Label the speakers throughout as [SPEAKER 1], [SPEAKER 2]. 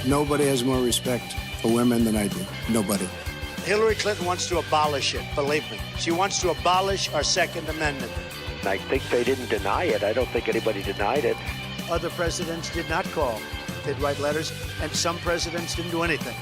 [SPEAKER 1] Nobody has more respect for women than I do. Nobody.
[SPEAKER 2] Hillary Clinton wants to abolish it, believe me. She wants to abolish our Second Amendment.
[SPEAKER 3] I think they didn't deny it. I don't think anybody denied it.
[SPEAKER 2] Other presidents did not call. They'd write letters, and some presidents didn't do anything.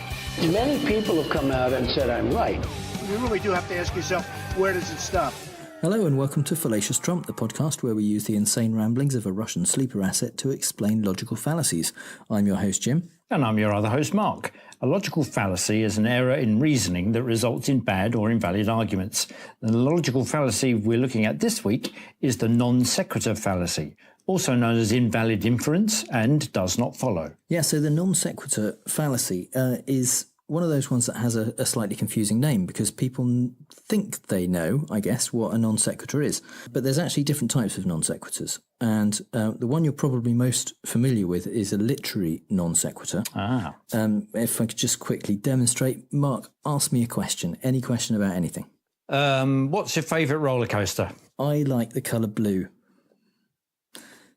[SPEAKER 4] Many people have come out and said I'm right.
[SPEAKER 2] You really do have to ask yourself, where does it stop?
[SPEAKER 5] Hello and welcome to Fallacious Trump, the podcast where we use the insane ramblings of a Russian sleeper asset to explain logical fallacies. I'm your host, Jim.
[SPEAKER 6] And I'm your other host, Mark. A logical fallacy is an error in reasoning that results in bad or invalid arguments. The logical fallacy we're looking at this week is the Non Sequitur Fallacy, also known as invalid inference and does not follow.
[SPEAKER 5] Yeah, so the Non Sequitur Fallacy is one of those ones that has a slightly confusing name because people think they know, I guess, what a non sequitur is. But there's actually different types of non sequiturs. And the one you're probably most familiar with is a literary non sequitur. If I could just quickly demonstrate. Mark, ask me a question. Any question about anything.
[SPEAKER 6] What's your favourite roller coaster?
[SPEAKER 5] I like the colour blue.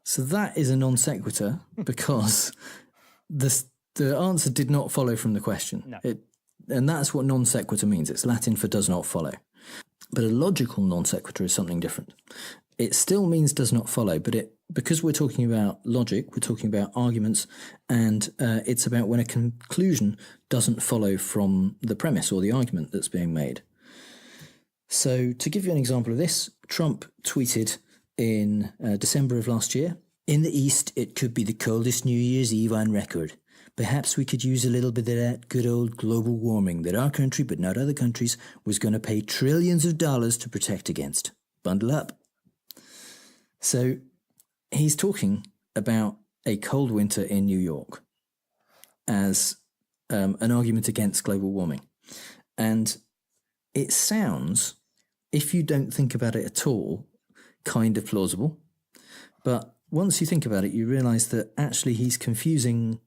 [SPEAKER 5] So that is a non sequitur because the answer did not follow from the question.
[SPEAKER 6] No.
[SPEAKER 5] And that's what non sequitur means. It's Latin for does not follow. But a logical non sequitur is something different. It still means does not follow, but because we're talking about logic, we're talking about arguments, and it's about when a conclusion doesn't follow from the premise or the argument that's being made. So to give you an example of this, Trump tweeted in December of last year, "In the East, it could be the coldest New Year's Eve on record. Perhaps we could use a little bit of that good old global warming that our country, but not other countries, was going to pay trillions of dollars to protect against. Bundle up." So he's talking about a cold winter in New York as an argument against global warming. And it sounds, if you don't think about it at all, kind of plausible. But once you think about it, you realise that actually he's confusing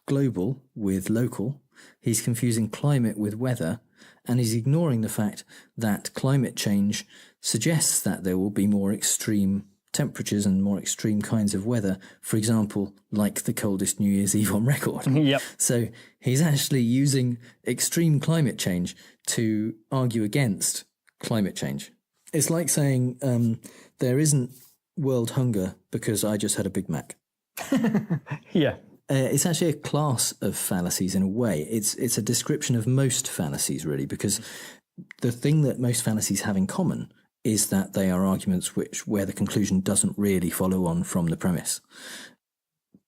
[SPEAKER 5] global with local, he's confusing climate with weather, and he's ignoring the fact that climate change suggests that there will be more extreme temperatures and more extreme kinds of weather, for example, like the coldest New Year's Eve on record.
[SPEAKER 6] Yep.
[SPEAKER 5] So he's actually using extreme climate change to argue against climate change. It's like saying there isn't world hunger because I just had a Big Mac.
[SPEAKER 6] Yeah.
[SPEAKER 5] It's actually a class of fallacies in a way. It's a description of most fallacies, really, because the thing that most fallacies have in common is that they are arguments where the conclusion doesn't really follow on from the premise.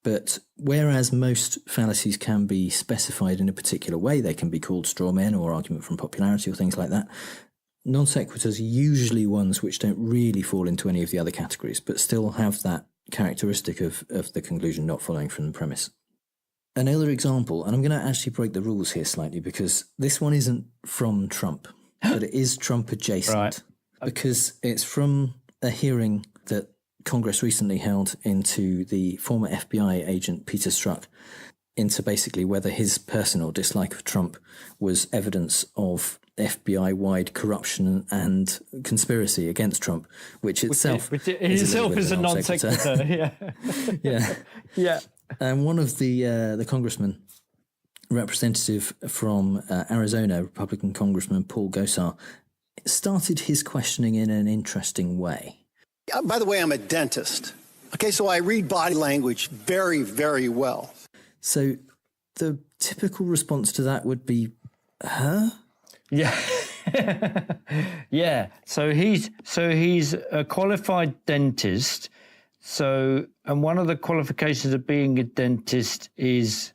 [SPEAKER 5] But whereas most fallacies can be specified in a particular way, they can be called straw men or argument from popularity or things like that, non sequiturs are usually ones which don't really fall into any of the other categories, but still have that characteristic of the conclusion not following from the premise. Another example, and I'm going to actually break the rules here slightly because this one isn't from Trump, but it is Trump adjacent.
[SPEAKER 6] Right.
[SPEAKER 5] Because it's from a hearing that Congress recently held into the former FBI agent Peter Strzok, into basically whether his personal dislike of Trump was evidence of FBI-wide corruption and conspiracy against Trump, which itself
[SPEAKER 6] is a non sequitur. Yeah.
[SPEAKER 5] Yeah.
[SPEAKER 6] Yeah.
[SPEAKER 5] And one of the congressmen, representative from Arizona, Republican Congressman Paul Gosar, started his questioning in an interesting way.
[SPEAKER 1] By the way, I'm a dentist. Okay, so I read body language very, very well.
[SPEAKER 5] So the typical response to that would be, huh?
[SPEAKER 6] Yeah. Yeah. So he's a qualified dentist. So, and one of the qualifications of being a dentist is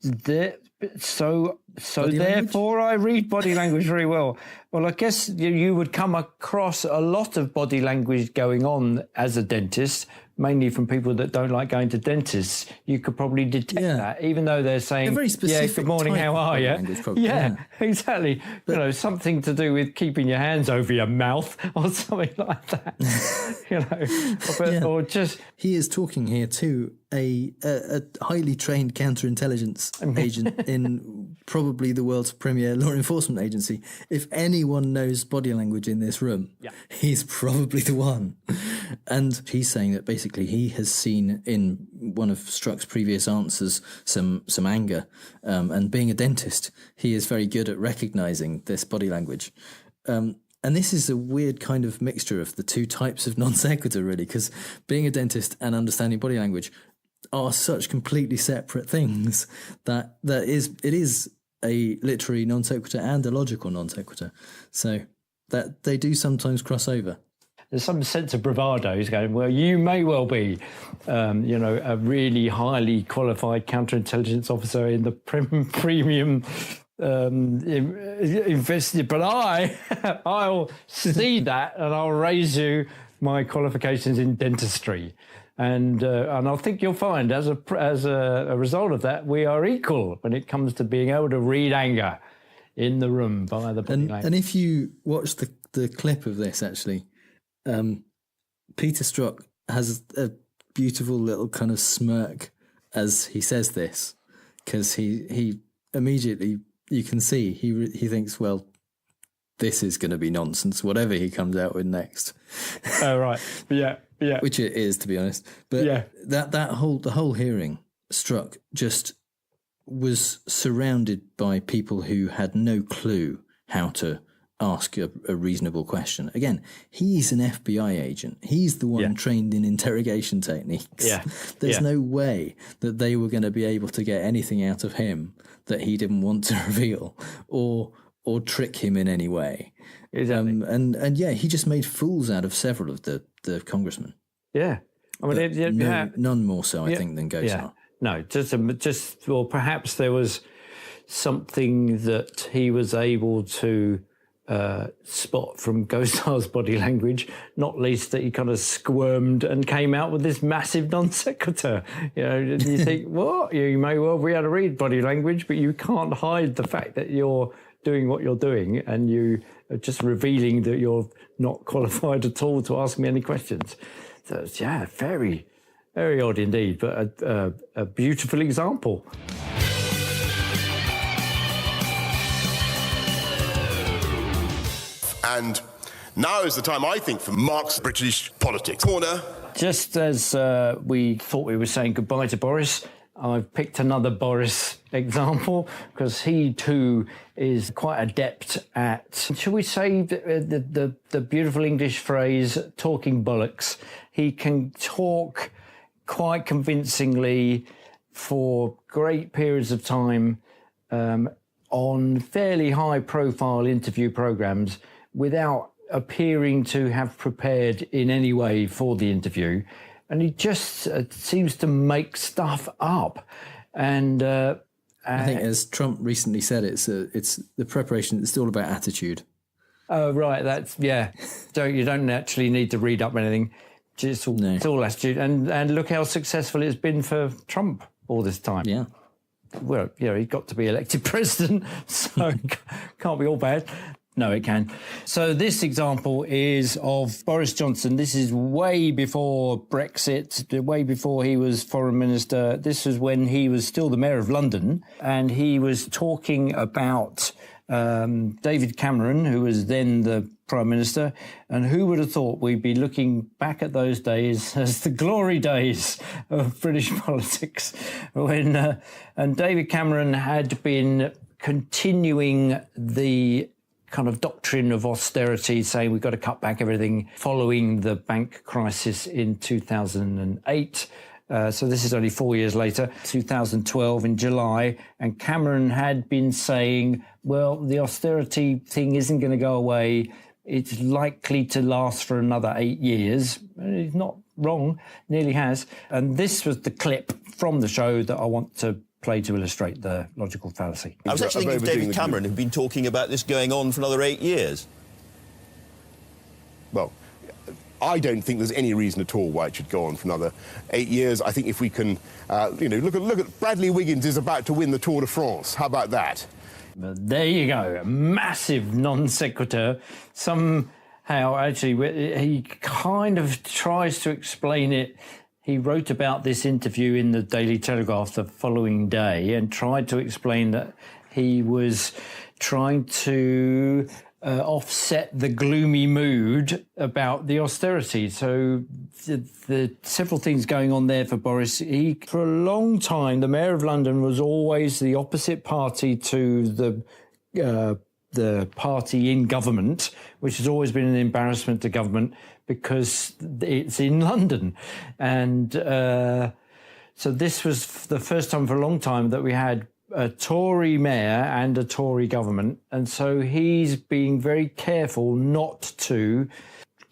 [SPEAKER 6] that. So therefore I read body language very well. Well, I guess you would come across a lot of body language going on as a dentist, mainly from people that don't like going to dentists. You could probably detect that, even though they're saying,
[SPEAKER 5] very specific
[SPEAKER 6] good morning, how are you? Yeah, exactly. But, something to do with keeping your hands over your mouth or something like that. Or just...
[SPEAKER 5] He is talking here to a highly trained counterintelligence agent in probably the world's premier law enforcement agency. If anyone knows body language in this room, he's probably the one. And he's saying that basically he has seen in one of Strzok's previous answers some anger. And being a dentist, he is very good at recognising this body language. And this is a weird kind of mixture of the two types of non sequitur, really, because being a dentist and understanding body language are such completely separate things that it is a literary non sequitur and a logical non sequitur. So that they do sometimes cross over.
[SPEAKER 6] There's some sense of bravado. He's going, well, you may well be, a really highly qualified counterintelligence officer in the premium invested, but I'll see that and I'll raise you my qualifications in dentistry. And I think you'll find as a result of that, we are equal when it comes to being able to read anger in the room by the body language.
[SPEAKER 5] And if you watch the clip of this, actually, Peter Strzok has a beautiful little kind of smirk as he says this, because he immediately, you can see he thinks, well, this is going to be nonsense, whatever he comes out with next.
[SPEAKER 6] Oh, right. Yeah.
[SPEAKER 5] Which it is, to be honest. But
[SPEAKER 6] yeah,
[SPEAKER 5] the whole hearing, Strzok just was surrounded by people who had no clue how to ask a reasonable question. Again, he's an FBI agent. He's the one trained in interrogation techniques.
[SPEAKER 6] Yeah.
[SPEAKER 5] There's no way that they were going to be able to get anything out of him that he didn't want to reveal or trick him in any way.
[SPEAKER 6] Exactly.
[SPEAKER 5] And he just made fools out of several of the congressmen.
[SPEAKER 6] Yeah. I mean,
[SPEAKER 5] none more so, I think, than Gosar.
[SPEAKER 6] Yeah. No, just or perhaps there was something that he was able to spot from Gosar's body language, not least that he kind of squirmed and came out with this massive non sequitur. You think, what? You may well be able to read body language, but you can't hide the fact that you're doing what you're doing, and you are just revealing that you're not qualified at all to ask me any questions. So it's, very, very odd indeed, but a beautiful example.
[SPEAKER 7] And now is the time, I think, for Mark's British Politics Corner.
[SPEAKER 6] Just as we thought we were saying goodbye to Boris, I've picked another Boris example because he too is quite adept at, shall we say, the beautiful English phrase, talking bollocks. He can talk quite convincingly for great periods of time on fairly high-profile interview programs without appearing to have prepared in any way for the interview. And he just seems to make stuff up. And
[SPEAKER 5] I think, as Trump recently said, it's the preparation. It's all about attitude.
[SPEAKER 6] Oh, right. That's you don't actually need to read up anything. It's all attitude. And look how successful it's been for Trump all this time.
[SPEAKER 5] Yeah.
[SPEAKER 6] Well, he got to be elected president, so can't be all bad. No, it can. So this example is of Boris Johnson. This is way before Brexit, way before he was foreign minister. This was when he was still the mayor of London, and he was talking about David Cameron, who was then the prime minister. And who would have thought we'd be looking back at those days as the glory days of British politics, when and David Cameron had been continuing the kind of doctrine of austerity, saying we've got to cut back everything following the bank crisis in 2008. So this is only 4 years later, 2012 in July. And Cameron had been saying, well, the austerity thing isn't going to go away. It's likely to last for another 8 years. And he's not wrong, nearly has. And this was the clip from the show that I want to play to illustrate the logical fallacy.
[SPEAKER 8] I was actually thinking of David Cameron, who'd been talking about this going on for another 8 years.
[SPEAKER 7] Well, I don't think there's any reason at all why it should go on for another 8 years. I think if we can, look at Bradley Wiggins is about to win the Tour de France. How about that?
[SPEAKER 6] But there you go, a massive non sequitur. Somehow, actually, he kind of tries to explain it. He wrote about this interview in the Daily Telegraph the following day and tried to explain that he was trying to offset the gloomy mood about the austerity. So the several things going on there for Boris. For a long time, the Mayor of London was always the opposite party to the party in government, which has always been an embarrassment to government because it's in London. And so this was the first time for a long time that we had a Tory mayor and a Tory government. And so he's being very careful not to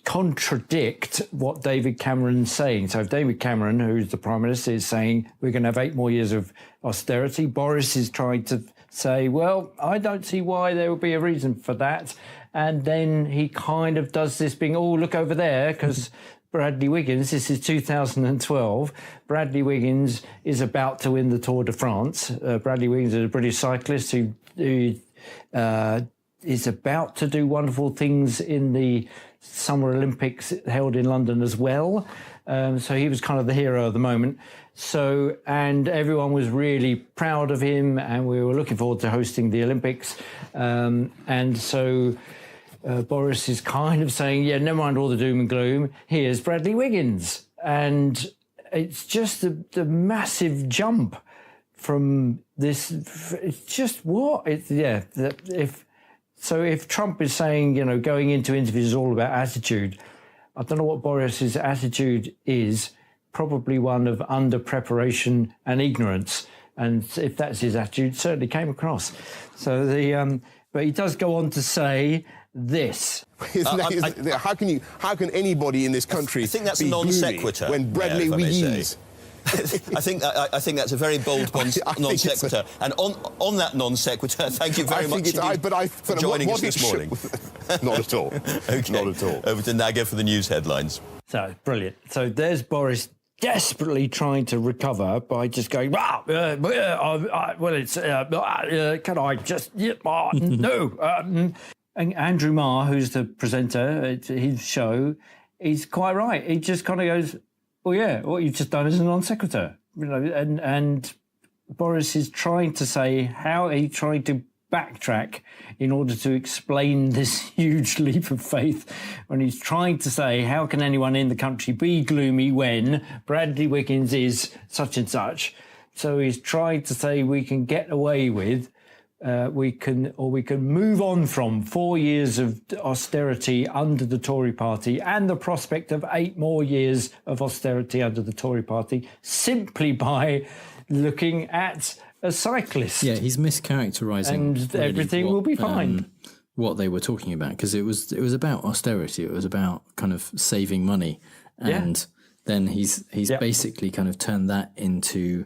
[SPEAKER 6] contradict what David Cameron's saying. So if David Cameron, who's the Prime Minister, is saying we're going to have 8 more years of austerity, Boris is trying to say, well, I don't see why there would be a reason for that. And then he kind of does this being, oh, look over there, because Bradley Wiggins, this is 2012, Bradley Wiggins is about to win the Tour de France. Bradley Wiggins is a British cyclist who is about to do wonderful things in the Summer Olympics held in London as well. So he was kind of the hero of the moment. So, and everyone was really proud of him, and we were looking forward to hosting the Olympics. And so Boris is kind of saying, yeah, never mind all the doom and gloom. Here's Bradley Wiggins. And it's just the massive jump from this. It's just what? If Trump is saying, you know, going into interviews is all about attitude, I don't know what Boris's attitude is. Probably one of under preparation and ignorance. And if that's his attitude, certainly came across. So but he does go on to say this.
[SPEAKER 7] How can anybody in this country
[SPEAKER 8] I think that's
[SPEAKER 7] be
[SPEAKER 8] a non
[SPEAKER 7] gloomy
[SPEAKER 8] sequitur
[SPEAKER 7] when Bradley Wiggins?
[SPEAKER 8] I think that's a very bold non sequitur. And on that non sequitur, thank you very much for joining us this morning.
[SPEAKER 7] Not at all.
[SPEAKER 8] Okay.
[SPEAKER 7] Not at all.
[SPEAKER 8] Over to Naga for the news headlines.
[SPEAKER 6] So brilliant. So there's Boris desperately trying to recover by just going, can I just, no. And Andrew Marr, who's the presenter at his show, he's quite right. He just kind of goes, well, yeah, what you've just done is a non sequitur. You know, and Boris is trying to say how he tried to backtrack in order to explain this huge leap of faith when he's trying to say how can anyone in the country be gloomy when Bradley Wiggins is such and such. So he's trying to say we can get away with we can move on from 4 years of austerity under the Tory party and the prospect of 8 more years of austerity under the Tory party simply by looking at a cyclist.
[SPEAKER 5] Yeah, he's mischaracterising.
[SPEAKER 6] And really everything will be fine.
[SPEAKER 5] What they were talking about, because it was about austerity. It was about kind of saving money. And then he's basically kind of turned that into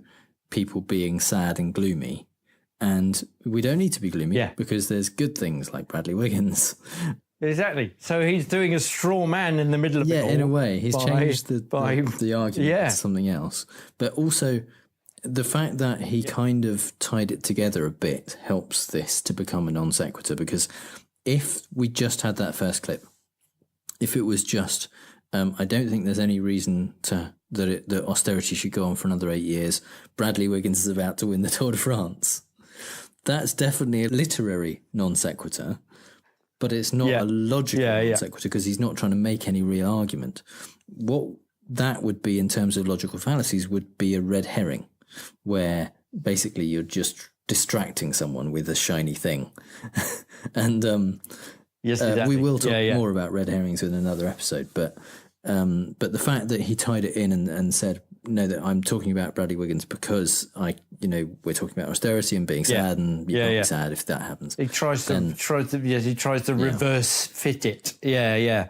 [SPEAKER 5] people being sad and gloomy. And we don't need to be gloomy because there's good things like Bradley Wiggins.
[SPEAKER 6] Exactly. So he's doing a straw man in the middle of it all.
[SPEAKER 5] Yeah, in a way. He's changed the argument to something else. But also the fact that he kind of tied it together a bit helps this to become a non sequitur, because if we just had that first clip, if it was just, I don't think there's any reason that austerity should go on for another 8 years. Bradley Wiggins is about to win the Tour de France. That's definitely a literary non sequitur, but it's not a logical non sequitur because he's not trying to make any real argument. What that would be in terms of logical fallacies would be a red herring, where basically you're just distracting someone with a shiny thing. And exactly. We will talk more about red herrings in another episode, but the fact that he tied it in and said, no, that I'm talking about Bradley Wiggins because we're talking about austerity and being sad, and you can't be sad if that happens.
[SPEAKER 6] He tries to reverse fit it. Yeah.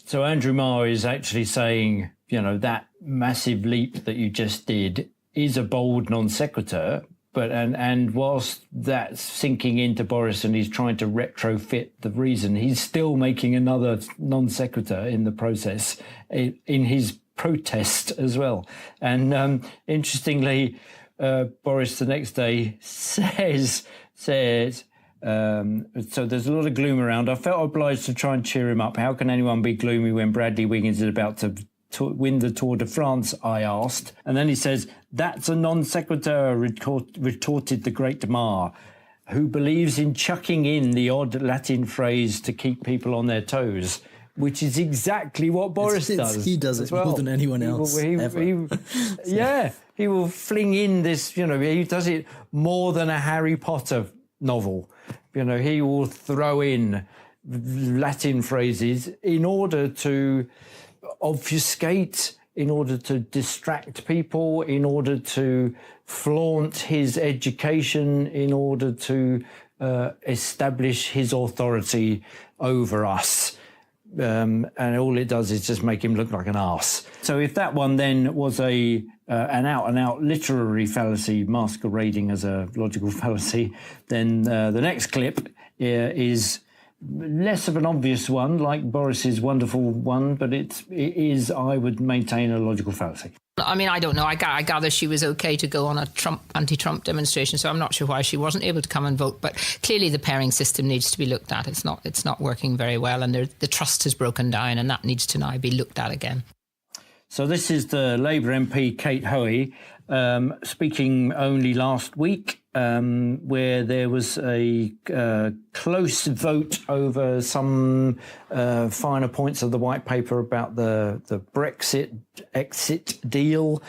[SPEAKER 6] So Andrew Marr is actually saying, that massive leap that you just did is a bold non sequitur, but and whilst that's sinking into Boris and he's trying to retrofit the reason, he's still making another non sequitur in the process in his protest as well. And interestingly, Boris the next day says, so there's a lot of gloom around. I felt obliged to try and cheer him up. How can anyone be gloomy when Bradley Wiggins is about to win the Tour de France, I asked. And then he says, that's a non sequitur, retorted the great Marr. who believes in chucking in the odd Latin phrase to keep people on their toes, which is exactly what Boris does.
[SPEAKER 5] He does it more than anyone else ever.
[SPEAKER 6] Yeah, he will fling in this, he does it more than a Harry Potter novel. He will throw in Latin phrases in order to obfuscate, in order to distract people, in order to flaunt his education, in order to establish his authority over us. And all it does is just make him look like an arse. So if that one then was an out-and-out literary fallacy masquerading as a logical fallacy, then the next clip is less of an obvious one, like Boris's wonderful one, but it is, I would maintain, a logical fallacy.
[SPEAKER 9] I mean, I don't know. I gather she was okay to go on a anti-Trump demonstration, so I'm not sure why she wasn't able to come and vote. But clearly the pairing system needs to be looked at. It's not working very well, and the trust has broken down, and that needs to now be looked at again.
[SPEAKER 6] So this is the Labour MP, Kate Hoey, speaking only last week, where there was a close vote over some finer points of the white paper about the Brexit exit deal.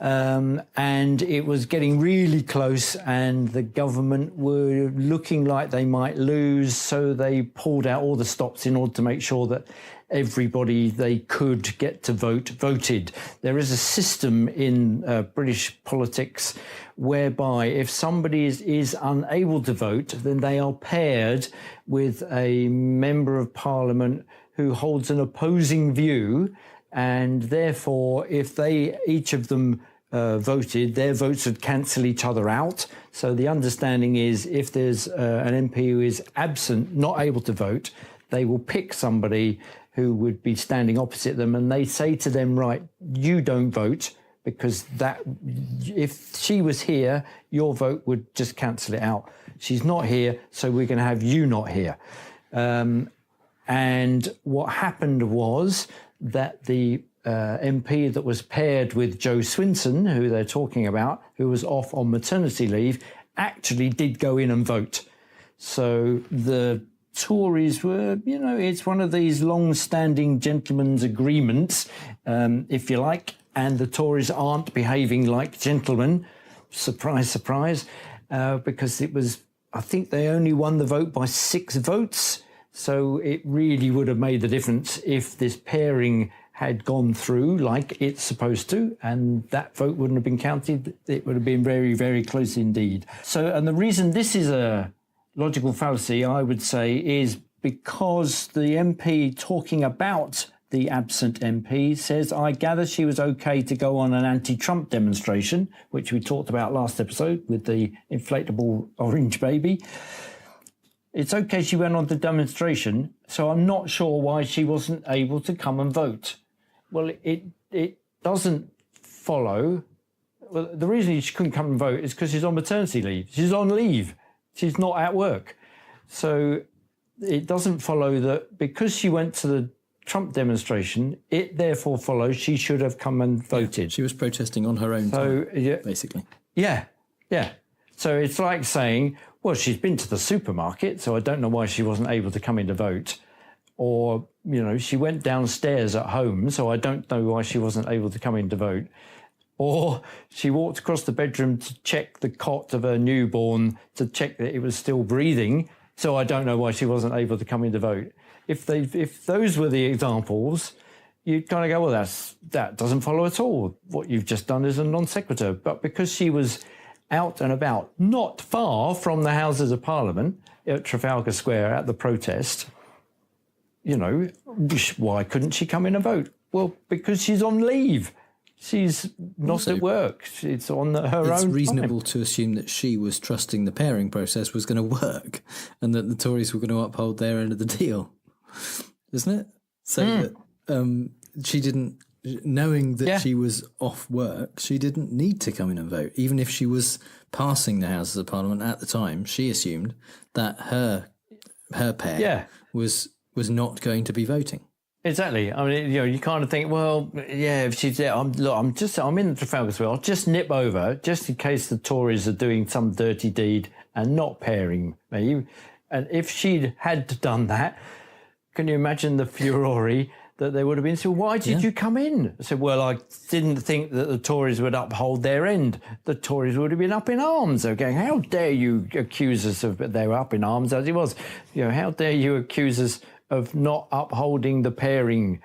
[SPEAKER 6] And it was getting really close, and the government were looking like they might lose, so they pulled out all the stops in order to make sure that everybody they could get to vote voted. There is a system in British politics whereby if somebody is unable to vote, then they are paired with a member of parliament who holds an opposing view, and therefore if each of them voted, their votes would cancel each other out. So the understanding is if there's an MP who is absent, not able to vote, they will pick somebody who would be standing opposite them, and they say to them, right, you don't vote, because that if she was here, your vote would just cancel it out. She's not here, so we're going to have you not here. And what happened was that the MP that was paired with Jo Swinson, who they're talking about, who was off on maternity leave, actually did go in and vote. So the Tories were, it's one of these long-standing gentlemen's agreements, if you like, and the Tories aren't behaving like gentlemen. Surprise, surprise, because it was, I think they only won the vote by 6 votes. So it really would have made the difference if this pairing had gone through like it's supposed to, and that vote wouldn't have been counted. It would have been very, very close indeed. So, and the reason this is a logical fallacy, I would say, is because the MP talking about the absent MP says, I gather she was okay to go on an anti-Trump demonstration, which we talked about last episode with the inflatable orange baby. It's okay she went on the demonstration, so I'm not sure why she wasn't able to come and vote. Well, it doesn't follow. Well, the reason she couldn't come and vote is because she's on maternity leave. She's on leave. She's not at work. So it doesn't follow that because she went to the Trump demonstration, it therefore follows she should have come and voted.
[SPEAKER 5] She was protesting on her own time, basically.
[SPEAKER 6] Yeah. So it's like saying, well, she's been to the supermarket, so I don't know why she wasn't able to come in to vote. Or, she went downstairs at home, so I don't know why she wasn't able to come in to vote. Or she walked across the bedroom to check the cot of her newborn to check that it was still breathing, so I don't know why she wasn't able to come in to vote. If those were the examples, you'd kind of go, well, that doesn't follow at all. What you've just done is a non sequitur. But because she was out and about, not far from the Houses of Parliament at Trafalgar Square at the protest, why couldn't she come in and vote? Well, because she's on leave. She's not also at work. It's on her own.
[SPEAKER 5] It's reasonable
[SPEAKER 6] time
[SPEAKER 5] to assume that she was trusting the pairing process was going to work and that the Tories were going to uphold their end of the deal, isn't it? So that she didn't, knowing that she was off work, she didn't need to come in and vote. Even if she was passing the Houses of Parliament at the time, she assumed that her pair was not going to be voting.
[SPEAKER 6] Exactly. I mean, you kind of think, well, yeah, if she's there, I'm in the Trafalgar Square. I'll just nip over just in case the Tories are doing some dirty deed and not pairing me. And if she'd had done that, can you imagine the furore that there would have been? So why did you come in? I said, well, I didn't think that the Tories would uphold their end. The Tories would have been up in arms. They're going, how dare you accuse us of, they were up in arms as it was. How dare you accuse us of not upholding the pairing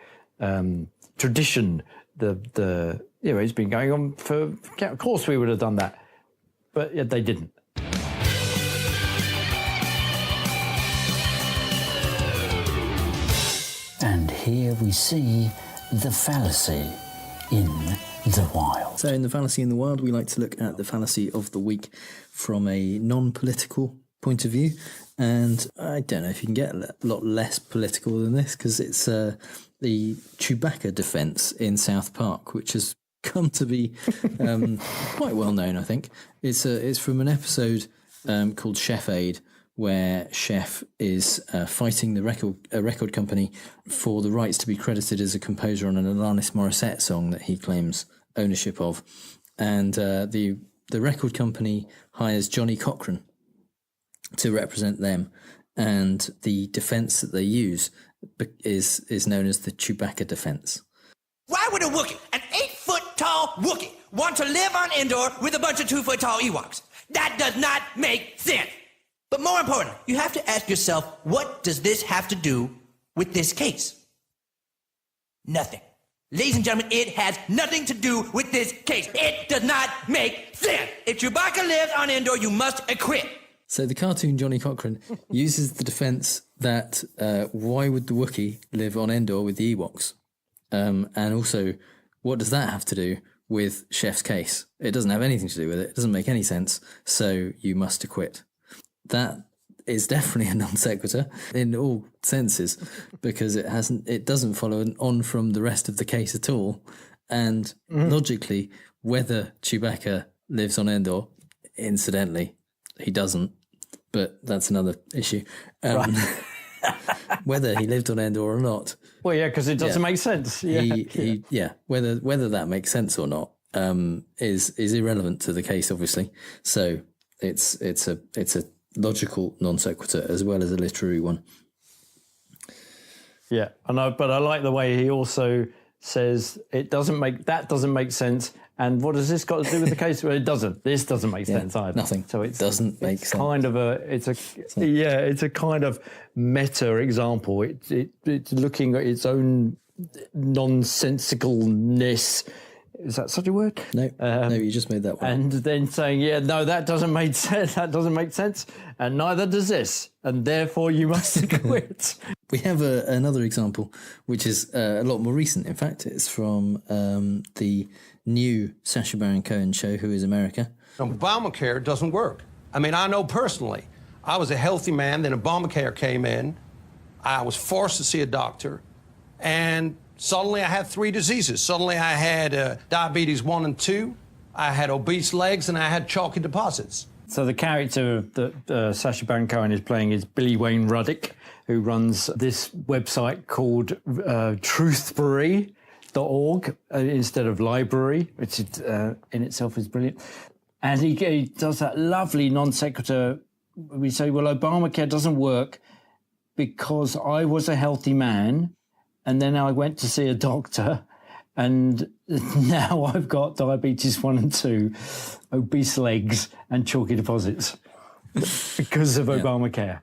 [SPEAKER 6] tradition. It's been going on for. Of course, we would have done that, but they didn't.
[SPEAKER 4] And here we see the fallacy in the wild.
[SPEAKER 5] So in the fallacy in the wild, we like to look at the fallacy of the week from a non-political point of view. And I don't know if you can get a lot less political than this, because it's the Chewbacca Defense in South Park, which has come to be quite well known, I think. It's from an episode called Chef Aid, where Chef is fighting a record company for the rights to be credited as a composer on an Alanis Morissette song that he claims ownership of. And the record company hires Johnny Cochran to represent them, and the defence that they use is known as the Chewbacca Defense.
[SPEAKER 10] Why would a Wookiee, an 8-foot-tall Wookiee, want to live on Endor with a bunch of 2-foot-tall Ewoks? That does not make sense. But more important, you have to ask yourself, what does this have to do with this case? Nothing. Ladies and gentlemen, it has nothing to do with this case. It does not make sense. If Chewbacca lives on Endor, you must acquit.
[SPEAKER 5] So the cartoon Johnny Cochran uses the defence that why would the Wookiee live on Endor with the Ewoks? And also, what does that have to do with Chef's case? It doesn't have anything to do with it. It doesn't make any sense. So you must acquit. That is definitely a non sequitur in all senses, because it doesn't follow on from the rest of the case at all. And logically, whether Chewbacca lives on Endor, incidentally, he doesn't, but that's another issue. Right. Whether he lived on Endor or not.
[SPEAKER 6] Well, yeah, because it doesn't make sense.
[SPEAKER 5] Whether that makes sense or not is irrelevant to the case, obviously. So it's a logical non sequitur as well as a literary one.
[SPEAKER 6] Yeah, I know, but I like the way he also says that doesn't make sense. And what has this got to do with the case? Well, it doesn't. This doesn't make sense either.
[SPEAKER 5] Nothing. So it doesn't make sense.
[SPEAKER 6] It's a kind of meta example. It's looking at its own nonsensicalness. Is that such a word?
[SPEAKER 5] No, you just made that one.
[SPEAKER 6] And then saying, that doesn't make sense. That doesn't make sense, and neither does this, and therefore you must quit.
[SPEAKER 5] We have another example, which is a lot more recent. In fact, it's from the new Sacha Baron Cohen show, Who is America?
[SPEAKER 11] Obamacare doesn't work. I mean, I know personally. I was a healthy man, then Obamacare came in. I was forced to see a doctor, and suddenly I had 3 diseases. Suddenly I had diabetes 1 and 2, I had obese legs, and I had chalky deposits.
[SPEAKER 6] So the character that Sacha Baron Cohen is playing is Billy Wayne Ruddick, who runs this website called Truthbury.org instead of library, which in itself is brilliant. And he does that lovely non sequitur. We say, well, Obamacare doesn't work because I was a healthy man, and then I went to see a doctor, and now I've got diabetes 1 and 2, obese legs, and chalky deposits because of Obamacare.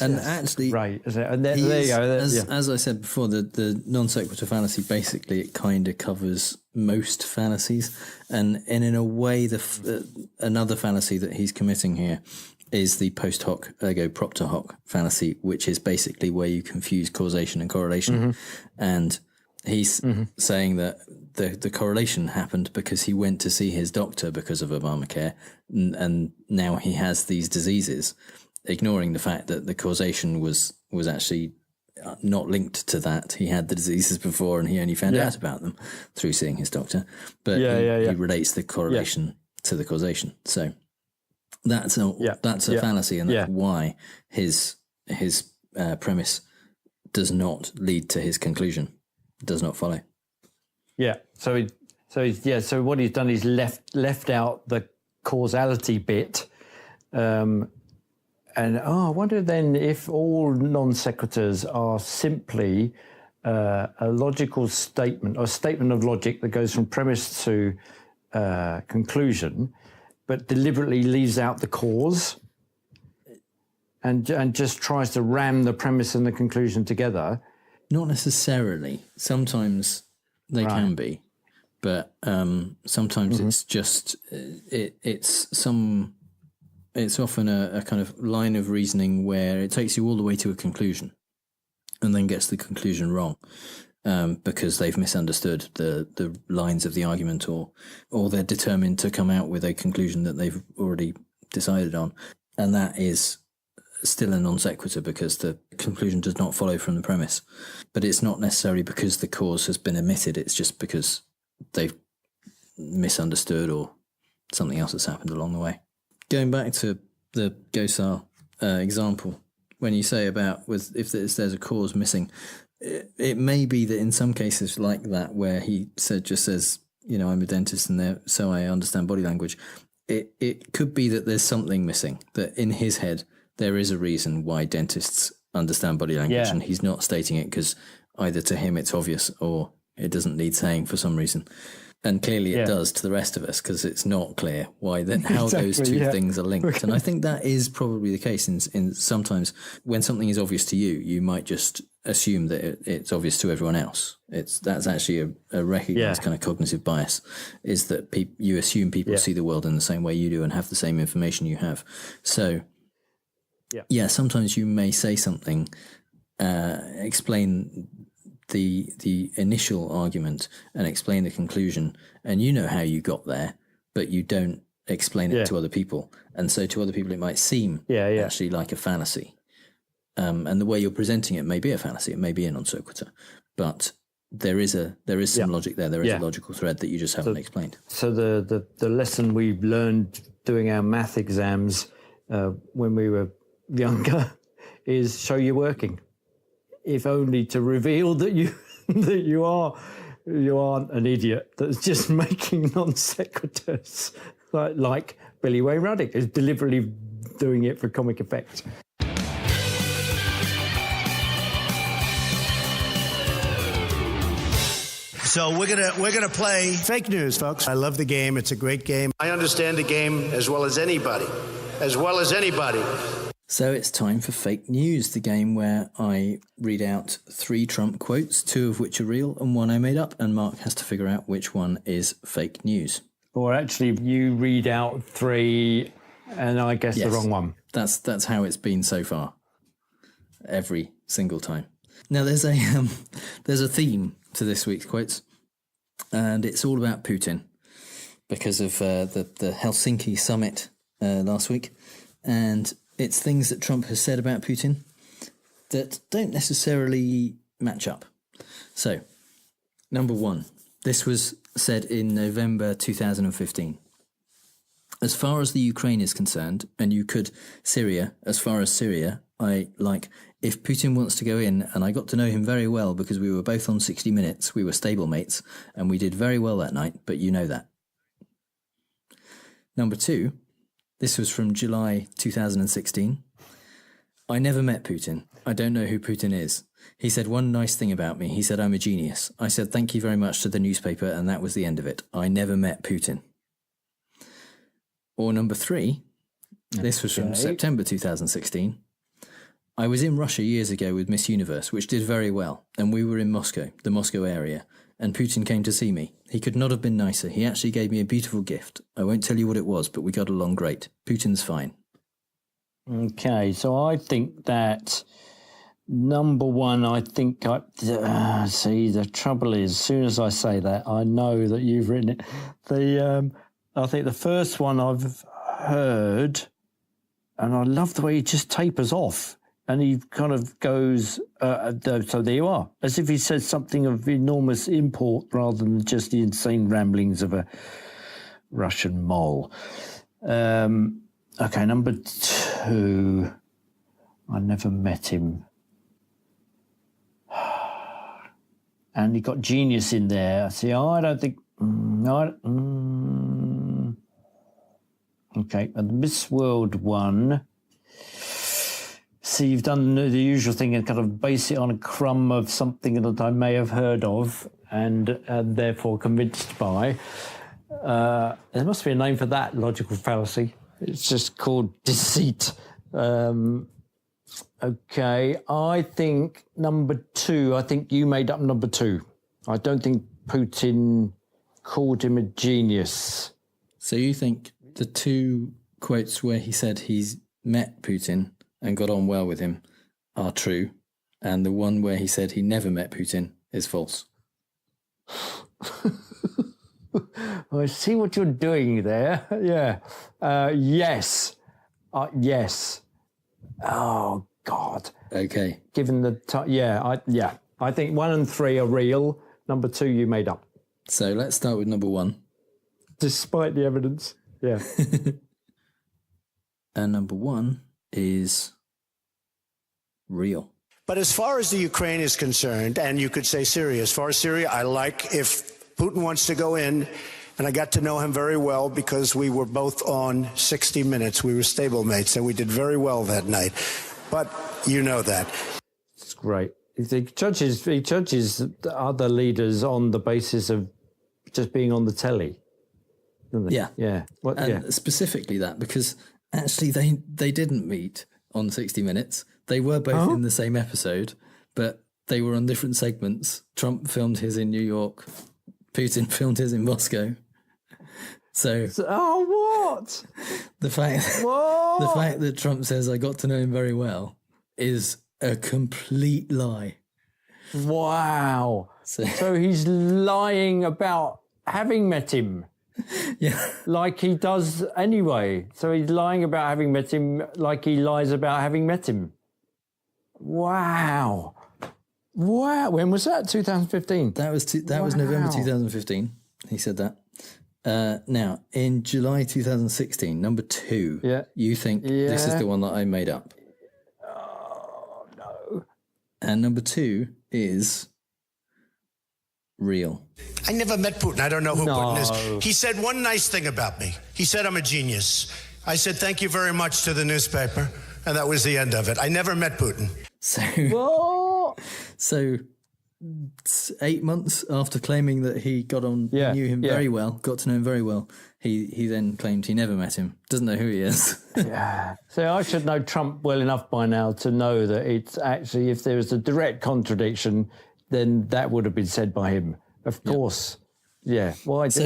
[SPEAKER 5] And actually,
[SPEAKER 6] right. And there you go.
[SPEAKER 5] As I said before, the non sequitur fallacy, basically it kind of covers most fallacies, and in a way, another fallacy that he's committing here is the post hoc ergo propter hoc fallacy, which is basically where you confuse causation and correlation. And he's saying that the correlation happened because he went to see his doctor because of Obamacare, and now he has these diseases, ignoring the fact that the causation was actually not linked to that. He had the diseases before and he only found out about them through seeing his doctor. But he relates the correlation to the causation. So that's a fallacy, and that's why his premise does not lead to his conclusion. It does not follow.
[SPEAKER 6] Yeah. So what he's done is left out the causality bit. And I wonder then if all non sequiturs are simply a logical statement, or a statement of logic that goes from premise to conclusion, but deliberately leaves out the cause and just tries to ram the premise and the conclusion together.
[SPEAKER 5] Not necessarily. Sometimes they can be, but sometimes it's just it's often a kind of line of reasoning where it takes you all the way to a conclusion and then gets the conclusion wrong because they've misunderstood the lines of the argument, or they're determined to come out with a conclusion that they've already decided on. And that is still a non sequitur because the conclusion does not follow from the premise. But it's not necessarily because the cause has been omitted, it's just because they've misunderstood or something else has happened along the way. Going back to the Gosar example, when you say about if there's a cause missing, it may be that in some cases like that, where he just says, I'm a dentist and so I understand body language, it could be that there's something missing, that in his head there is a reason why dentists understand body language, and he's not stating it because either to him it's obvious or it doesn't need saying for some reason. And clearly it does to the rest of us, because it's not clear how those two things are linked. And I think that is probably the case in sometimes when something is obvious to you, you might just assume that it's obvious to everyone else. That's actually a recognized kind of cognitive bias, is that you assume people see the world in the same way you do and have the same information you have. So sometimes you may say something, explain the initial argument and explain the conclusion, and you know how you got there, but you don't explain it to other people, and so to other people it might seem actually like a fallacy, and the way you're presenting it may be a fallacy, it may be a non sequitur, but there is some logic there is a logical thread that you just haven't explained.
[SPEAKER 6] So the lesson we learned doing our math exams when we were younger is show you're working, if only to reveal that you aren't an idiot that's just making non sequiturs like Billy Wayne Ruddick is deliberately doing it for comic effect.
[SPEAKER 2] So we're gonna play fake news, folks. I love the game. It's a great game. I understand the game as well as anybody.
[SPEAKER 5] So it's time for Fake News, the game where I read out 3 Trump quotes, 2 of which are real and 1 I made up, and Mark has to figure out which one is fake news.
[SPEAKER 6] Or actually, you read out 3 and I guess the wrong one.
[SPEAKER 5] That's how it's been so far, every single time. Now there's a theme to this week's quotes, and it's all about Putin because of the Helsinki Summit last week, and it's things that Trump has said about Putin that don't necessarily match up. So, number 1, this was said in November 2015. As far as the Ukraine is concerned, and you could Syria, as far as Syria, if Putin wants to go in, and I got to know him very well because we were both on 60 Minutes, we were stablemates, and we did very well that night, but you know that. Number 2, this was from July 2016. I never met Putin. I don't know who Putin is. He said one nice thing about me. He said I'm a genius. I said thank you very much to the newspaper, and that was the end of it. I never met Putin. Or number 3, this was from September 2016. I was in Russia years ago with Miss Universe, which did very well, and we were in Moscow, the Moscow area, and Putin came to see me. He could not have been nicer. He actually gave me a beautiful gift. I won't tell you what it was, but we got along great. Putin's fine.
[SPEAKER 6] Okay, so I think that number 1, I think see, the trouble is, as soon as I say that, I know that you've written it. I think the first one I've heard, and I love the way he just tapers off. And he kind of goes, so there you are, as if he said something of enormous import rather than just the insane ramblings of a Russian mole. Okay, number 2, I never met him. And he got genius in there. See, I don't think... Okay, and the Miss World one... See, you've done the usual thing and kind of base it on a crumb of something that I may have heard of and therefore convinced by. There must be a name for that logical fallacy. It's just called deceit. Okay, I think number 2. I think you made up number 2. I don't think Putin called him a genius.
[SPEAKER 5] So you think the 2 quotes where he said he's met Putin and got on well with him are true, and the one where he said he never met Putin is false?
[SPEAKER 6] I see what you're doing there. Yeah. Yes. Yes. Oh, God.
[SPEAKER 5] Okay.
[SPEAKER 6] Given the time, I think 1 and 3 are real. Number 2 you made up.
[SPEAKER 5] So let's start with number 1.
[SPEAKER 6] Despite the evidence. Yeah.
[SPEAKER 5] And number 1 is real.
[SPEAKER 2] But as far as the Ukraine is concerned, and you could say Syria, as far as Syria, I like if Putin wants to go in, and I got to know him very well because we were both on 60 Minutes. We were stablemates, and we did very well that night. But you know that.
[SPEAKER 6] It's great. He judges the other leaders on the basis of just being on the telly.
[SPEAKER 5] Yeah.
[SPEAKER 6] Yeah.
[SPEAKER 5] Specifically that, because actually they didn't meet on 60 Minutes. They were both in the same episode, but they were on different segments. Trump filmed his in New York. Putin filmed his in Moscow. So
[SPEAKER 6] what?
[SPEAKER 5] The fact that Trump says I got to know him very well is a complete lie.
[SPEAKER 6] Wow. So he's lying about having met him.
[SPEAKER 5] Yeah.
[SPEAKER 6] Like he does anyway. So he's lying about having met him like he lies about having met him. Wow. When was that? 2015?
[SPEAKER 5] That was November 2015. He said that. Now, in July 2016, number 2, you think this is the one that I made up.
[SPEAKER 6] Oh, no.
[SPEAKER 5] And number 2 is real.
[SPEAKER 2] I never met Putin. I don't know who Putin is. He said one nice thing about me. He said I'm a genius. I said thank you very much to the newspaper, and that was the end of it. I never met Putin.
[SPEAKER 5] So 8 months after claiming that he knew him very well, got to know him very well, he then claimed he never met him. Doesn't know who he is.
[SPEAKER 6] Yeah. So I should know Trump well enough by now to know that it's actually, if there was a direct contradiction, then that would have been said by him. Of course. Yeah. Why?
[SPEAKER 5] So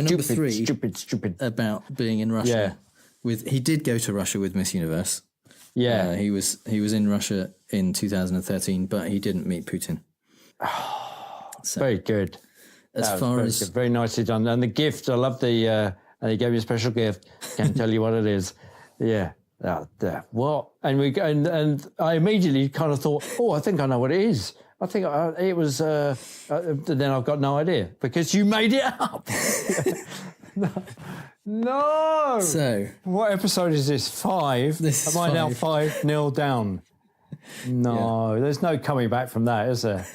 [SPEAKER 5] number 3,
[SPEAKER 6] stupid.
[SPEAKER 5] About being in Russia. Yeah. He did go to Russia with Miss Universe.
[SPEAKER 6] Yeah.
[SPEAKER 5] He was in Russia in 2013, but he didn't meet Putin.
[SPEAKER 6] So, very good. Very nicely done. And the gift, I love and he gave me a special gift. Can't tell you what it is. Yeah. What? And I immediately kind of thought, I think I know what it is. I think it was. Then I've got no idea because you made it up. No.
[SPEAKER 5] So,
[SPEAKER 6] what episode is this? 5. Am I now 5-0 down? No, there's no coming back from that, is there?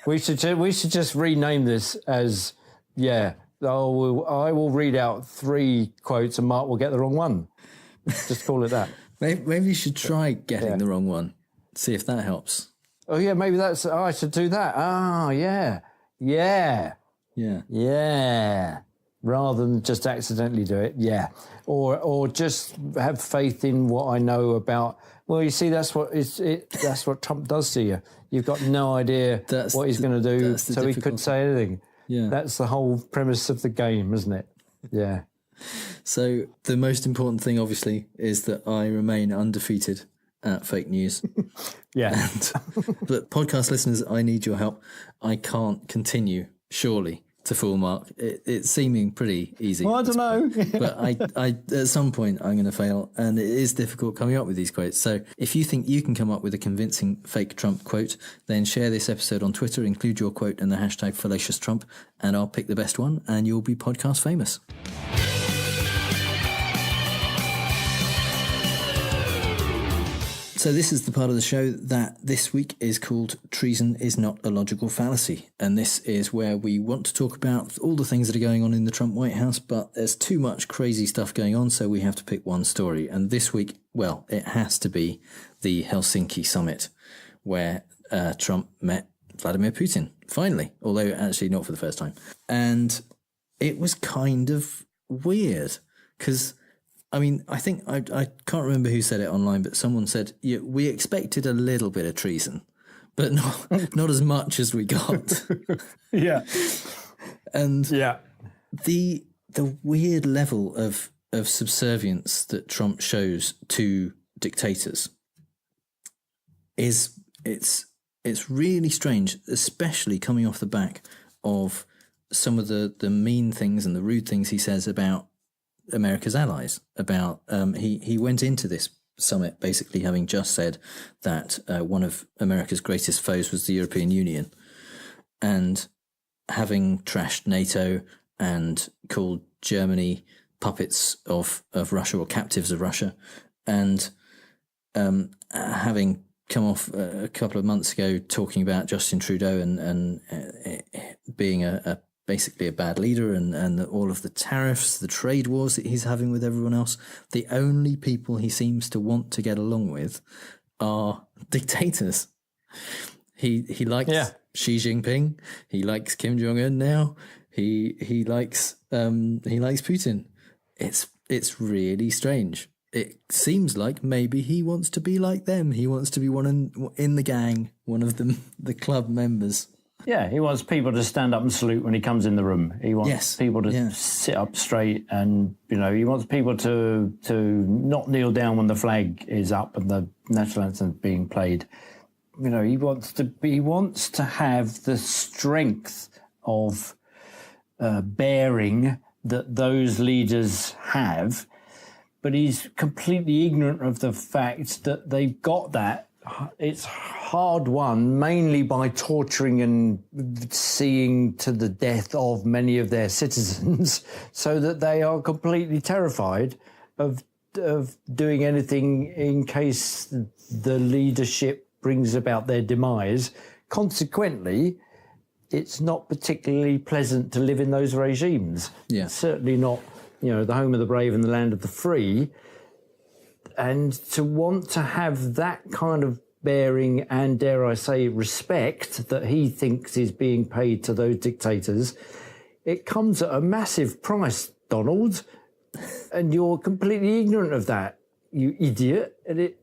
[SPEAKER 6] we should just rename this as I will read out 3 quotes and Mark will get the wrong one. Just call it that.
[SPEAKER 5] Maybe you should try getting the wrong one. See if that helps.
[SPEAKER 6] Oh yeah, maybe I should do that. Oh yeah. Rather than just accidentally do it, or just have faith in what I know about. Well, you see, that's what Trump does to you. You've got no idea what he's going to do, so he couldn't say anything. Yeah, that's the whole premise of the game, isn't it? Yeah.
[SPEAKER 5] So the most important thing, obviously, is that I remain undefeated at fake news.
[SPEAKER 6] Yeah.
[SPEAKER 5] But podcast listeners, I need your help. I can't continue, surely, to fool Mark. It's seeming pretty easy.
[SPEAKER 6] Well, I don't know.
[SPEAKER 5] But I at some point I'm going to fail, and it is difficult coming up with these quotes. So if you think you can come up with a convincing fake Trump quote, then share this episode on Twitter, include your quote and the hashtag Fallacious Trump, and I'll pick the best one and you'll be podcast famous. So this is the part of the show that this week is called Treason is Not a Logical Fallacy. And this is where we want to talk about all the things that are going on in the Trump White House, but there's too much crazy stuff going on, so we have to pick one story. And this week, well, it has to be the Helsinki Summit, where Trump met Vladimir Putin, finally, although actually not for the first time. And it was kind of weird because, I mean, I think I can't remember who said it online, but someone said, yeah, we expected a little bit of treason, but not as much as we got.
[SPEAKER 6] Yeah.
[SPEAKER 5] And
[SPEAKER 6] yeah,
[SPEAKER 5] the weird level of subservience that Trump shows to dictators it's really strange, especially coming off the back of some of the mean things and the rude things he says about America's allies. About he went into this summit basically having just said that one of America's greatest foes was the European Union, and having trashed NATO and called Germany puppets of Russia or captives of Russia, and having come off a couple of months ago talking about Justin Trudeau and being basically a bad leader and all of the tariffs, the trade wars that he's having with everyone else. The only people he seems to want to get along with are dictators. He likes Xi Jinping. He likes Kim Jong-un now. He likes Putin. It's really strange. It seems like maybe he wants to be like them. He wants to be one in the gang, one of them, the club members.
[SPEAKER 6] Yeah, he wants people to stand up and salute when he comes in the room. He wants people to sit up straight, and he wants people to not kneel down when the flag is up and the national anthem is being played. He wants to have the strength of bearing that those leaders have. But he's completely ignorant of the fact that they've got that. It's hard won, mainly by torturing and seeing to the death of many of their citizens, so that they are completely terrified of doing anything in case the leadership brings about their demise. Consequently, it's not particularly pleasant to live in those regimes.
[SPEAKER 5] Yeah.
[SPEAKER 6] Certainly not the home of the brave and the land of the free. And to want to have that kind of bearing and, dare I say, respect that he thinks is being paid to those dictators, it comes at a massive price, Donald. And you're completely ignorant of that, you idiot. And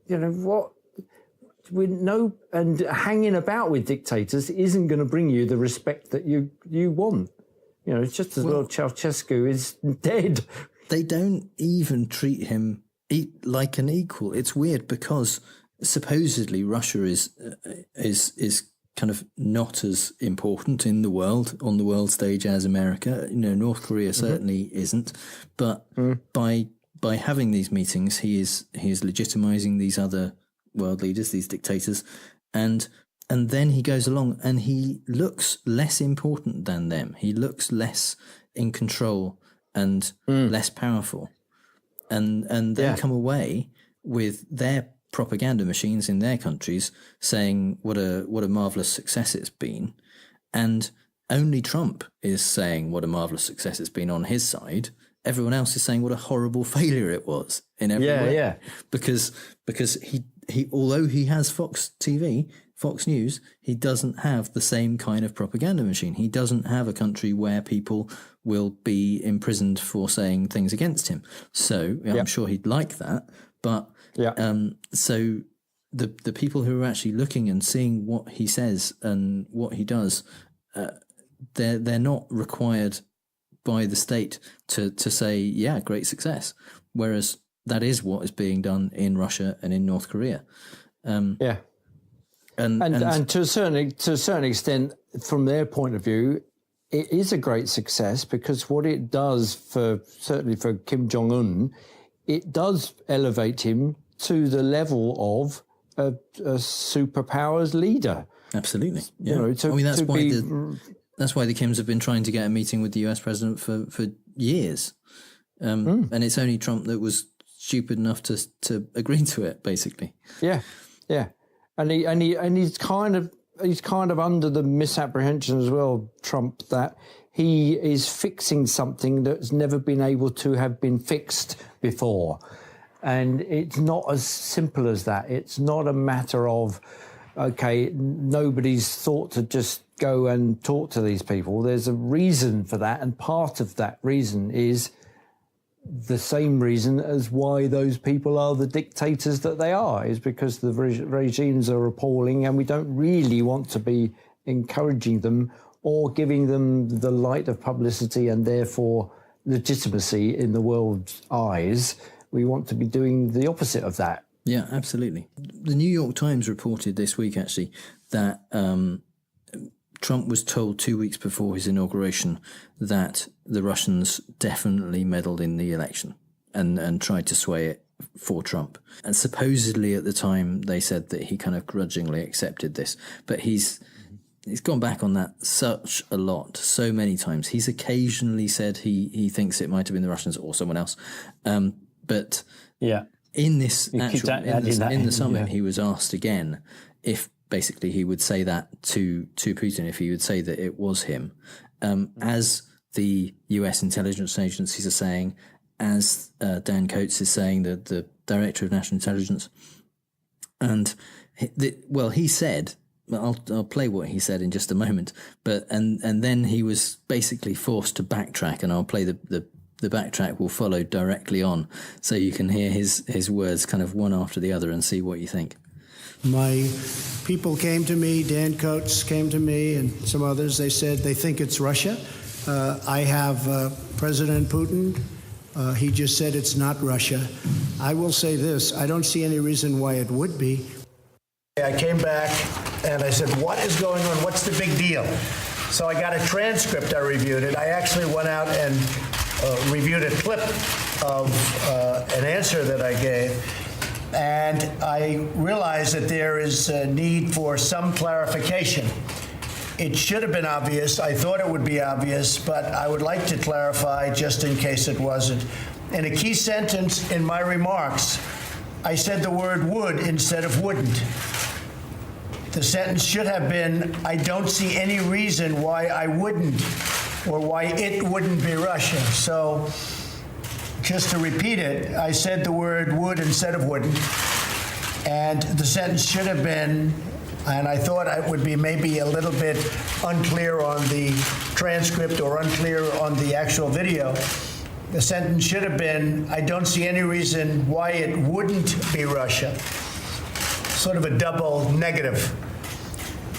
[SPEAKER 6] and hanging about with dictators isn't going to bring you the respect that you want. It's just as well Ceausescu is dead.
[SPEAKER 5] They don't even treat him like an equal. It's weird because supposedly Russia is kind of not as important in the world, on the world stage, as America. North Korea certainly isn't. But by having these meetings, he is legitimizing these other world leaders, these dictators, and then he goes along and he looks less important than them. He looks less in control and less powerful. And they come away with their propaganda machines in their countries saying what a marvelous success it's been. And only Trump is saying what a marvelous success it's been on his side. Everyone else is saying what a horrible failure it was in every way. Yeah. Because he although he has Fox TV, Fox News, he doesn't have the same kind of propaganda machine. He doesn't have a country where people will be imprisoned for saying things against him. So I'm sure he'd like that. But so the people who are actually looking and seeing what he says and what he does, they're not required by the state to say, yeah, great success. Whereas that is what is being done in Russia and in North Korea. And to a certain extent, from their point of view, it is a great success, because what it does certainly for Kim Jong-un, it does elevate him to the level of a superpower's leader. Absolutely. Yeah. That's why the Kims have been trying to get a meeting with the US president for years. And it's only Trump that was stupid enough to agree to it, basically.
[SPEAKER 6] Yeah, yeah, and he's kind of under the misapprehension as well, Trump, that he is fixing something that's never been able to have been fixed before. And it's not as simple as that. It's not a matter of, okay, nobody's thought to just go and talk to these people. There's a reason for that, and part of that reason is the same reason as why those people are the dictators that they are, is because the regimes are appalling and we don't really want to be encouraging them or giving them the light of publicity and therefore legitimacy in the world's eyes. We want to be doing the opposite of that.
[SPEAKER 5] Yeah, absolutely. The New York Times reported this week, actually, that Trump was told 2 weeks before his inauguration that the Russians definitely meddled in the election and tried to sway it for Trump. And supposedly at the time they said that he kind of grudgingly accepted this. But he's gone back on that such a lot, so many times. He's occasionally said he thinks it might have been the Russians or someone else. But
[SPEAKER 6] yeah,
[SPEAKER 5] in this in the summit, he was asked again if basically he would say that to Putin, if he would say that it was him, as the US intelligence agencies are saying, as Dan Coates is saying, the Director of National Intelligence. And he said, I'll play what he said in just a moment, but and then he was basically forced to backtrack, and I'll play the backtrack will follow directly on, so you can hear his words kind of one after the other and see what you think.
[SPEAKER 2] My people came to me, Dan Coates came to me, and some others. They said they think it's Russia. I have President Putin. He just said it's not Russia. I will say this. I don't see any reason why it would be. I came back and I said, what is going on? What's the big deal? So I got a transcript. I reviewed it. I actually went out and reviewed a clip of an answer that I gave. And I realized that there is a need for some clarification. It should have been obvious. I thought it would be obvious, but I would like to clarify just in case it wasn't. In a key sentence in my remarks, I said the word would instead of wouldn't. The sentence should have been, I don't see any reason why I wouldn't, or why it wouldn't be Russia. So just to repeat it, I said the word would instead of wouldn't. And the sentence should have been, and I thought it would be maybe a little bit unclear on the transcript or unclear on the actual video. The sentence should have been, I don't see any reason why it wouldn't be Russia. Sort of a double negative.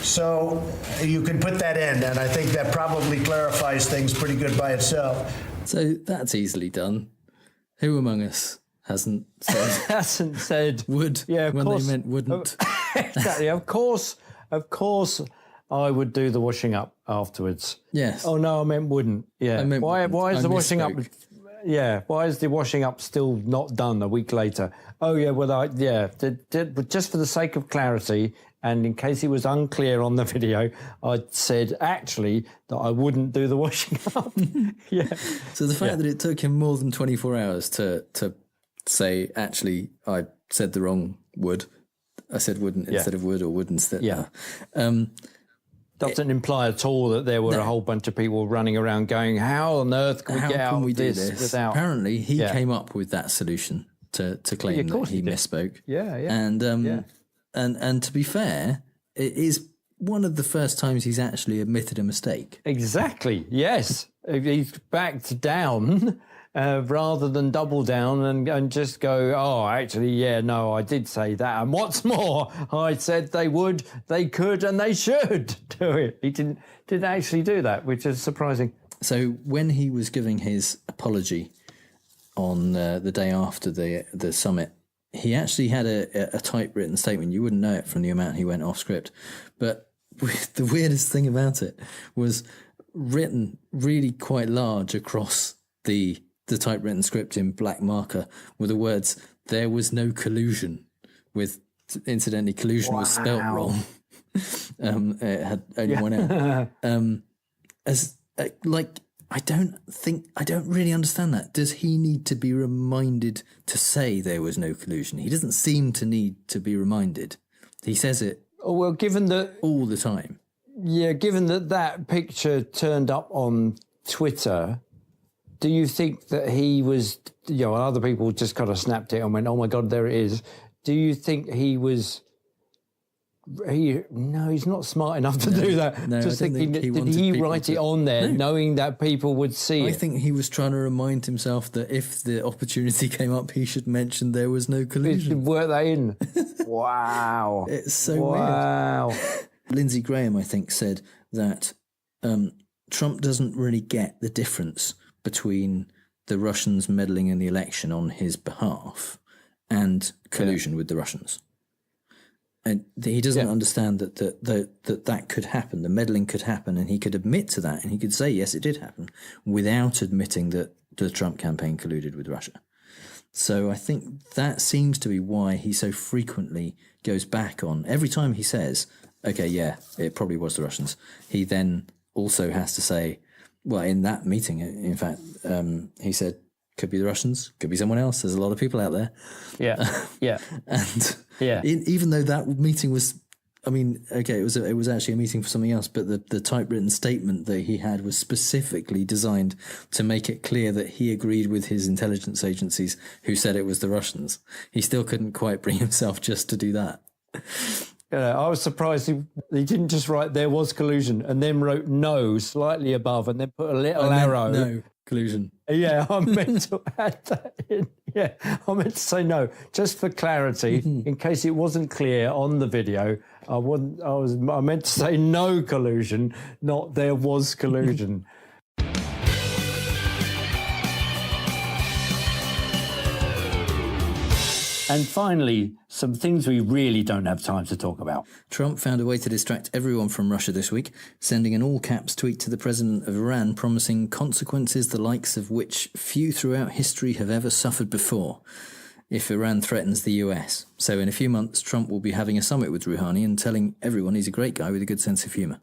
[SPEAKER 2] So you can put that in, and I think that probably clarifies things pretty good by itself.
[SPEAKER 5] So that's easily done. Who among us hasn't said would when they meant wouldn't?
[SPEAKER 6] Exactly. Of course, I would do the washing up afterwards.
[SPEAKER 5] Yes.
[SPEAKER 6] Oh no, I meant wouldn't. Yeah. Why is the washing up? Yeah. Why is the washing up still not done a week later? Oh yeah. Well, but just for the sake of clarity, and in case he was unclear on the video, I said actually that I wouldn't do the washing up. Yeah.
[SPEAKER 5] So the fact that it took him more than 24 hours to say actually I said the wrong would. I said wouldn't instead of would, or would instead.
[SPEAKER 6] Yeah. Doesn't imply at all that there were a whole bunch of people running around going, how on earth can we get out of this without...
[SPEAKER 5] Apparently he came up with that solution to claim that he misspoke.
[SPEAKER 6] Yeah.
[SPEAKER 5] And to be fair, it is one of the first times he's actually admitted a mistake.
[SPEAKER 6] Exactly, yes. He's backed down rather than double down and just go, oh, actually, yeah, no, I did say that. And what's more, I said they would, they could, and they should do it. He didn't actually do that, which is surprising.
[SPEAKER 5] So when he was giving his apology on the day after the summit, he actually had a typewritten statement. You wouldn't know it from the amount he went off script. But the weirdest thing about it was written really quite large across the typewritten script in black marker were the words, there was no collusion, with, incidentally, collusion was spelt wrong. It had only one out. I don't really understand that. Does he need to be reminded to say there was no collusion? He doesn't seem to need to be reminded. He says it
[SPEAKER 6] given that
[SPEAKER 5] all the time.
[SPEAKER 6] Yeah, given that picture turned up on Twitter, do you think that he was, other people just kind of snapped it and went, oh my God, there it is. Do you think no, he's not smart enough to do that.
[SPEAKER 5] No,
[SPEAKER 6] just thinking, did he write it on there knowing that people would see it?
[SPEAKER 5] I think he was trying to remind himself that if the opportunity came up, he should mention there was no collusion.
[SPEAKER 6] He should work that in. Wow.
[SPEAKER 5] It's so weird. Lindsey Graham, I think, said that Trump doesn't really get the difference between the Russians meddling in the election on his behalf and collusion with the Russians. And he doesn't understand that could happen, the meddling could happen, and he could admit to that, and he could say, yes, it did happen, without admitting that the Trump campaign colluded with Russia. So I think that seems to be why he so frequently goes back on, every time he says, okay, yeah, it probably was the Russians, he then also has to say, well, in that meeting, in fact, he said, could be the Russians, could be someone else. There's a lot of people out there.
[SPEAKER 6] Yeah, yeah.
[SPEAKER 5] And even though that meeting was, it was actually a meeting for something else, but the typewritten statement that he had was specifically designed to make it clear that he agreed with his intelligence agencies who said it was the Russians. He still couldn't quite bring himself just to do that.
[SPEAKER 6] I was surprised he didn't just write there was collusion and then wrote no slightly above and then put a little arrow.
[SPEAKER 5] No collusion.
[SPEAKER 6] Yeah, I meant to add that in. Yeah, I meant to say no, just for clarity, in case it wasn't clear on the video. I meant to say no collusion, not there was collusion. And finally, some things we really don't have time to talk about.
[SPEAKER 5] Trump found a way to distract everyone from Russia this week, sending an all-caps tweet to the president of Iran promising consequences the likes of which few throughout history have ever suffered before if Iran threatens the US. So in a few months, Trump will be having a summit with Rouhani and telling everyone he's a great guy with a good sense of humour.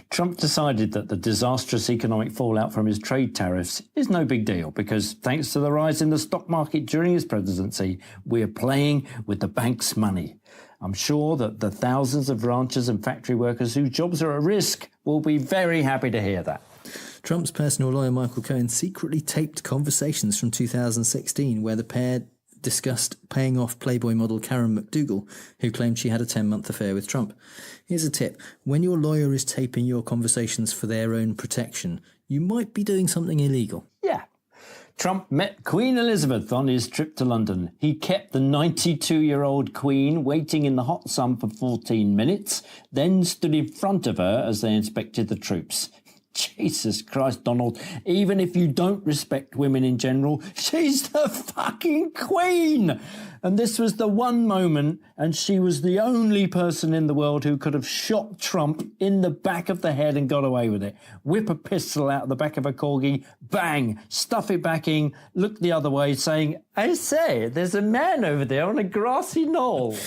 [SPEAKER 6] Trump decided that the disastrous economic fallout from his trade tariffs is no big deal because thanks to the rise in the stock market during his presidency, we are playing with the bank's money. I'm sure that the thousands of ranchers and factory workers whose jobs are at risk will be very happy to hear that.
[SPEAKER 5] Trump's personal lawyer, Michael Cohen, secretly taped conversations from 2016 where the pair discussed paying off Playboy model Karen McDougal, who claimed she had a 10-month affair with Trump. Here's a tip. When your lawyer is taping your conversations for their own protection, you might be doing something illegal.
[SPEAKER 6] Yeah. Trump met Queen Elizabeth on his trip to London. He kept the 92-year-old Queen waiting in the hot sun for 14 minutes, then stood in front of her as they inspected the troops. Jesus Christ, Donald, even if you don't respect women in general, she's the fucking Queen! And this was the one moment, and she was the only person in the world who could have shot Trump in the back of the head and got away with it. Whip a pistol out of the back of a corgi, bang, stuff it back in, look the other way, saying, I say, there's a man over there on a grassy knoll.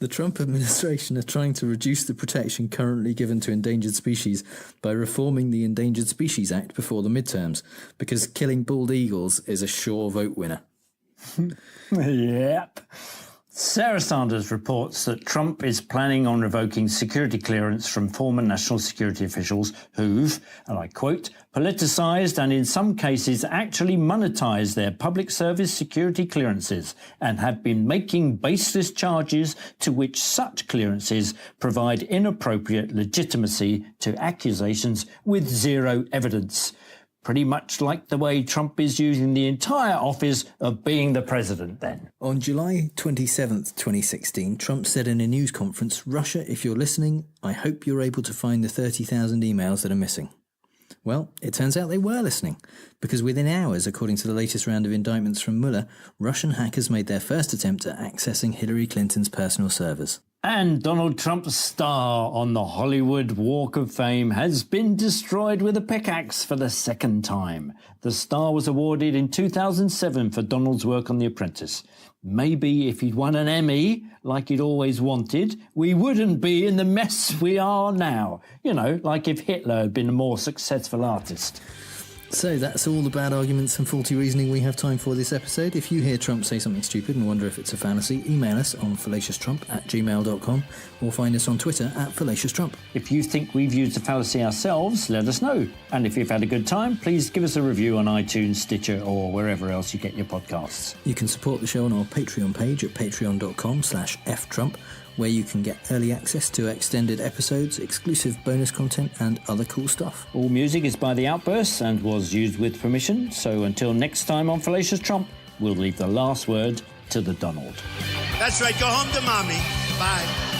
[SPEAKER 5] The Trump administration are trying to reduce the protection currently given to endangered species by reforming the Endangered Species Act before the midterms, because killing bald eagles is a sure vote winner.
[SPEAKER 6] Yep. Sarah Sanders reports that Trump is planning on revoking security clearance from former national security officials who've, and I quote, politicised and in some cases actually monetised their public service security clearances and have been making baseless charges to which such clearances provide inappropriate legitimacy to accusations with zero evidence. Pretty much like the way Trump is using the entire office of being the president then.
[SPEAKER 5] On July 27th, 2016, Trump said in a news conference, Russia, if you're listening, I hope you're able to find the 30,000 emails that are missing. Well, it turns out they were listening, because within hours, according to the latest round of indictments from Mueller, Russian hackers made their first attempt at accessing Hillary Clinton's personal servers.
[SPEAKER 6] And Donald Trump's star on the Hollywood Walk of Fame has been destroyed with a pickaxe for the second time. The star was awarded in 2007 for Donald's work on The Apprentice. Maybe if he'd won an Emmy, like he'd always wanted, we wouldn't be in the mess we are now. You know, like if Hitler had been a more successful artist.
[SPEAKER 5] So that's all the bad arguments and faulty reasoning we have time for this episode. If you hear Trump say something stupid and wonder if it's a fallacy, email us on fallacioustrump@gmail.com or find us on Twitter @FallaciousTrump.
[SPEAKER 6] If you think we've used a fallacy ourselves, let us know. And if you've had a good time, please give us a review on iTunes, Stitcher or wherever else you get your podcasts.
[SPEAKER 5] You can support the show on our Patreon page at patreon.com/ftrump, where you can get early access to extended episodes, exclusive bonus content, and other cool stuff.
[SPEAKER 6] All music is by The Outbursts and was used with permission, so until next time on Fallacious Trump, we'll leave the last word to the Donald.
[SPEAKER 2] That's right, go home to mommy. Bye.